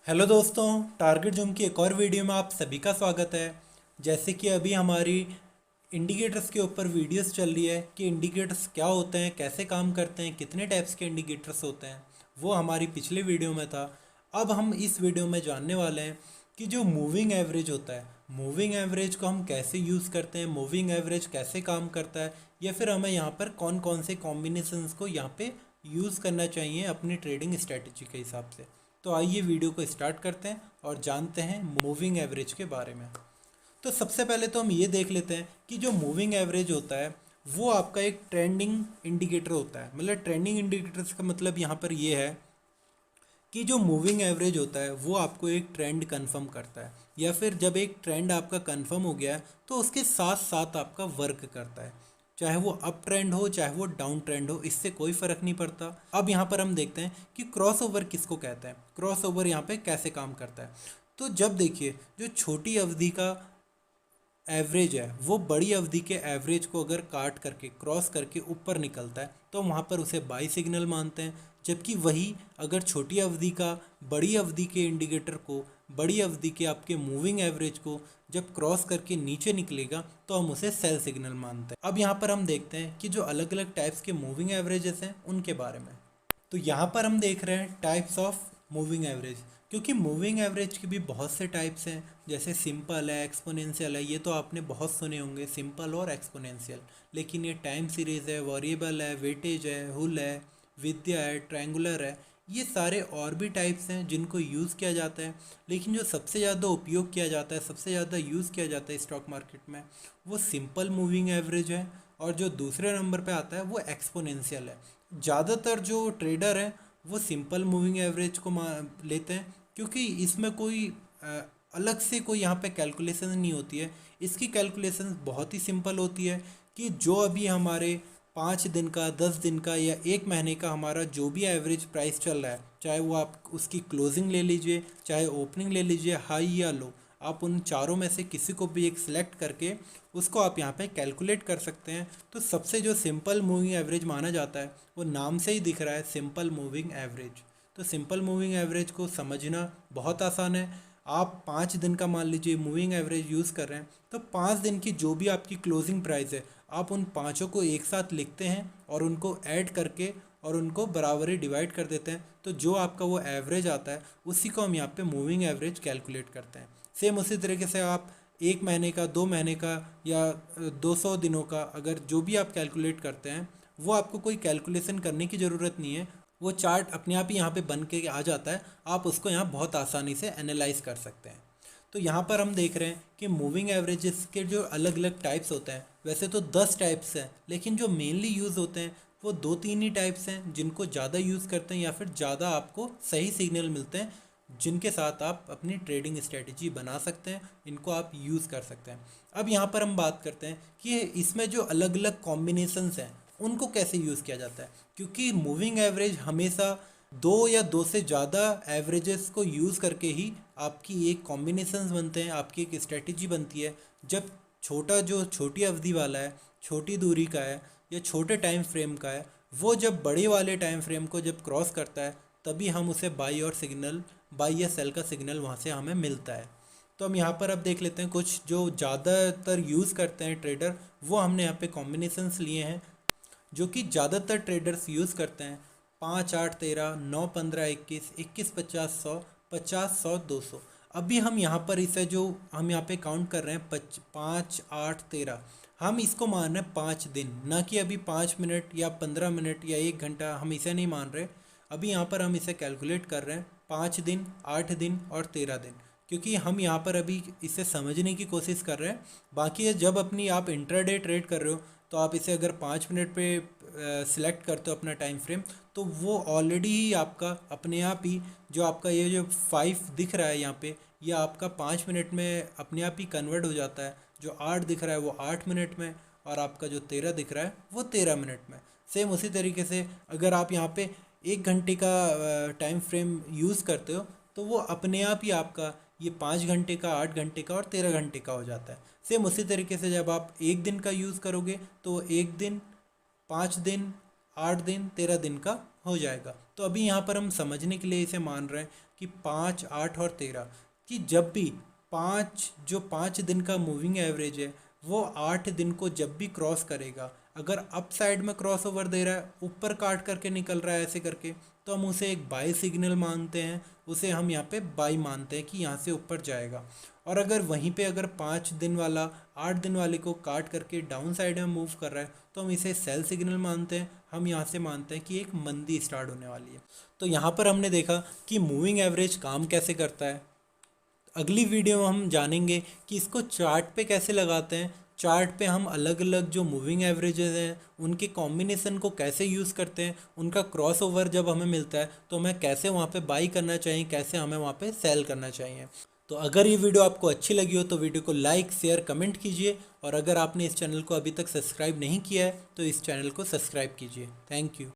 Hello दोस्तों, target zoom की एक और वीडियो में आप सभी का स्वागत है। जैसे कि अभी हमारी इंडिकेटर्स के ऊपर वीडियोस चल रही है कि इंडिकेटर्स क्या होते हैं, कैसे काम करते हैं, कितने टाइप्स के इंडिकेटर्स होते हैं, वो हमारी पिछले वीडियो में था। अब हम इस वीडियो में जानने वाले हैं कि जो मूविंग एवरेज होता है, मूविंग एवरेज को हम कैसे यूज़ करते हैं, मूविंग एवरेज कैसे काम करता है, या फिर हमें यहाँ पर कौन कौन से कॉम्बिनेशंस को यहाँ पे यूज़ करना चाहिए अपनी ट्रेडिंग स्ट्रेटजी के हिसाब से। तो आइए वीडियो को स्टार्ट करते हैं और जानते हैं मूविंग एवरेज के बारे में। तो सबसे पहले तो हम ये देख लेते हैं कि जो मूविंग एवरेज होता है वो आपका एक ट्रेंडिंग इंडिकेटर होता है। मतलब ट्रेंडिंग इंडिकेटर्स का मतलब यहाँ पर ये है कि जो मूविंग एवरेज होता है वो आपको एक ट्रेंड कंफर्म करता है, या फिर जब एक ट्रेंड आपका कंफर्म हो गया है तो उसके साथ साथ आपका वर्क करता है। चाहे वो अप ट्रेंड हो चाहे वो डाउन ट्रेंड हो, इससे कोई फ़र्क नहीं पड़ता। अब यहाँ पर हम देखते हैं कि क्रॉस ओवर किसको कहते हैं, क्रॉस ओवर यहाँ पे कैसे काम करता है। तो जब देखिए जो छोटी अवधि का एवरेज है वो बड़ी अवधि के एवरेज को अगर काट करके क्रॉस करके ऊपर निकलता है तो वहाँ पर उसे बाई सिग्नल मानते हैं। जबकि वही अगर छोटी अवधि का बड़ी अवधि के इंडिकेटर को, बड़ी अवधि के आपके मूविंग एवरेज को जब क्रॉस करके नीचे निकलेगा तो हम उसे सेल सिग्नल मानते हैं। अब यहाँ पर हम देखते हैं कि जो अलग अलग टाइप्स के मूविंग एवरेजेस हैं उनके बारे में। तो यहाँ पर हम देख रहे हैं टाइप्स ऑफ मूविंग एवरेज, क्योंकि मूविंग एवरेज के भी बहुत से टाइप्स हैं। जैसे सिंपल है, एक्सपोनेंशियल है, ये तो आपने बहुत सुने होंगे, सिंपल और एक्सपोनेंशियल। लेकिन ये टाइम सीरीज़ है, वेरिएबल है, वेटेज है, हुल है, विद्या है, ट्रायंगुलर है, ये सारे और भी टाइप्स हैं जिनको यूज़ किया जाता है। लेकिन जो सबसे ज़्यादा उपयोग किया जाता है, सबसे ज़्यादा यूज़ किया जाता है स्टॉक मार्केट में, वो सिंपल मूविंग एवरेज है। और जो दूसरे नंबर पे आता है वो एक्सपोनेंशियल है। ज़्यादातर जो ट्रेडर हैं वो सिंपल मूविंग एवरेज को लेते हैं, क्योंकि इसमें कोई अलग से कोई यहाँ पे कैलकुलेशन नहीं होती है। इसकी कैलकुलेशन बहुत ही सिंपल होती है कि जो अभी हमारे 5 दिन का, 10 दिन का या 1 महीने का हमारा जो भी एवरेज प्राइस चल रहा है, चाहे वो आप उसकी क्लोजिंग ले लीजिए, चाहे ओपनिंग ले लीजिए, हाई या लो, आप उन चारों में से किसी को भी एक सिलेक्ट करके उसको आप यहाँ पे कैलकुलेट कर सकते हैं। तो सबसे जो सिंपल मूविंग एवरेज माना जाता है वो नाम से ही दिख रहा है, सिंपल मूविंग एवरेज। तो सिंपल मूविंग एवरेज को समझना बहुत आसान है। आप 5 दिन का मान लीजिए मूविंग एवरेज यूज़ कर रहे हैं, तो 5 दिन की जो भी आपकी क्लोजिंग प्राइस है आप उन पाँचों को एक साथ लिखते हैं और उनको ऐड करके और उनको बराबरी डिवाइड कर देते हैं। तो जो आपका वो एवरेज आता है उसी को हम यहाँ पे मूविंग एवरेज कैलकुलेट करते हैं। सेम उसी तरीके से आप 1 महीने का, 2 महीने का या 200 दिनों का अगर जो भी आप कैलकुलेट करते हैं, वो आपको कोई कैलकुलेशन करने की ज़रूरत नहीं है। वो चार्ट अपने आप ही यहाँ पे बन के आ जाता है, आप उसको यहाँ बहुत आसानी से एनालाइज कर सकते हैं। तो यहाँ पर हम देख रहे हैं कि मूविंग एवरेजेस के जो अलग अलग टाइप्स होते हैं, वैसे तो 10 टाइप्स हैं, लेकिन जो मेनली यूज़ होते हैं वो 2-3 ही टाइप्स हैं जिनको ज़्यादा यूज़ करते हैं या फिर ज़्यादा आपको सही सिग्नल मिलते हैं, जिनके साथ आप अपनी ट्रेडिंग स्ट्रेटजी बना सकते हैं, इनको आप यूज़ कर सकते हैं। अब यहाँ पर हम बात करते हैं कि इसमें जो अलग अलग कॉम्बिनेशंस हैं उनको कैसे यूज़ किया जाता है, क्योंकि मूविंग एवरेज हमेशा दो या दो से ज़्यादा एवरेजेस को यूज़ करके ही आपकी एक कॉम्बिनेशंस बनते हैं, आपकी एक स्ट्रेटजी बनती है। जब छोटा जो छोटी अवधि वाला है, छोटी दूरी का है या छोटे टाइम फ्रेम का है, वो जब बड़े वाले टाइम फ्रेम को जब क्रॉस करता है तभी हम उसे बाई या सेल का सिग्नल वहाँ से हमें मिलता है। तो हम यहाँ पर अब देख लेते हैं कुछ जो ज़्यादातर यूज़ करते हैं ट्रेडर, वो हमने यहाँ पे कॉम्बिनेशंस लिए हैं जो कि ज़्यादातर ट्रेडर्स यूज़ करते हैं। 5, 8, 13, 9, 15, 21, 21, 50, 100, 50, 100, 200। अभी हम यहाँ पर इसे जो हम यहाँ पे काउंट कर रहे हैं 5, 8, 13, हम इसको मान रहे हैं 5 दिन, ना कि अभी 5 मिनट या 15 मिनट या 1 घंटा, हम इसे नहीं मान रहे। अभी यहाँ पर हम इसे कैलकुलेट कर रहे हैं 5 दिन, 8 दिन और 13 दिन, क्योंकि हम यहाँ पर अभी इसे समझने की कोशिश कर रहे हैं। बाकी ये जब अपनी आप इंट्राडे ट्रेड कर रहे हो तो आप इसे अगर 5 मिनट पे सिलेक्ट करते हो अपना टाइम फ्रेम, तो वो ऑलरेडी ही आपका अपने आप ही जो आपका ये जो 5 दिख रहा है यहाँ पे, ये आपका 5 मिनट में अपने आप ही कन्वर्ट हो जाता है। जो 8 दिख रहा है वो 8 मिनट में, और आपका जो 13 दिख रहा है वो 13 मिनट में। सेम उसी तरीके से अगर आप यहाँ पे 1 घंटे का टाइम फ्रेम यूज़ करते हो तो वो अपने आप ही आपका ये 5 घंटे का, 8 घंटे का और 13 घंटे का हो जाता है। सेम उसी तरीके से जब आप 1 दिन का यूज़ करोगे तो 1 दिन, 5 दिन, 8 दिन, 13 दिन का हो जाएगा। तो अभी यहाँ पर हम समझने के लिए इसे मान रहे हैं कि 5, 8 और 13 कि जब भी 5 दिन का मूविंग एवरेज है वो 8 दिन को जब भी क्रॉस करेगा, अगर अप साइड में क्रॉस ओवर दे रहा है, ऊपर काट करके निकल रहा है ऐसे करके, तो हम उसे एक बाई सिग्नल मानते हैं, उसे हम यहाँ पे बाई मानते हैं कि यहाँ से ऊपर जाएगा। और अगर वहीं पे अगर 5 दिन वाला 8 दिन वाले को काट करके डाउन साइड में मूव कर रहा है तो हम इसे सेल सिग्नल मानते हैं। हम यहाँ से मानते हैं कि एक मंदी स्टार्ट होने वाली है। तो यहाँ पर हमने देखा कि मूविंग एवरेज काम कैसे करता है। अगली वीडियो में हम जानेंगे कि इसको चार्ट पे कैसे लगाते हैं। चार्ट पे हम अलग अलग जो मूविंग एवरेजेस हैं उनके कॉम्बिनेशन को कैसे यूज़ करते हैं, उनका क्रॉस ओवर जब हमें मिलता है तो हमें कैसे वहाँ पे बाई करना चाहिए, कैसे हमें वहाँ पे सेल करना चाहिए। तो अगर ये वीडियो आपको अच्छी लगी हो तो वीडियो को लाइक, शेयर, कमेंट कीजिए। और अगर आपने इस चैनल को अभी तक सब्सक्राइब नहीं किया है तो इस चैनल को सब्सक्राइब कीजिए। Thank you.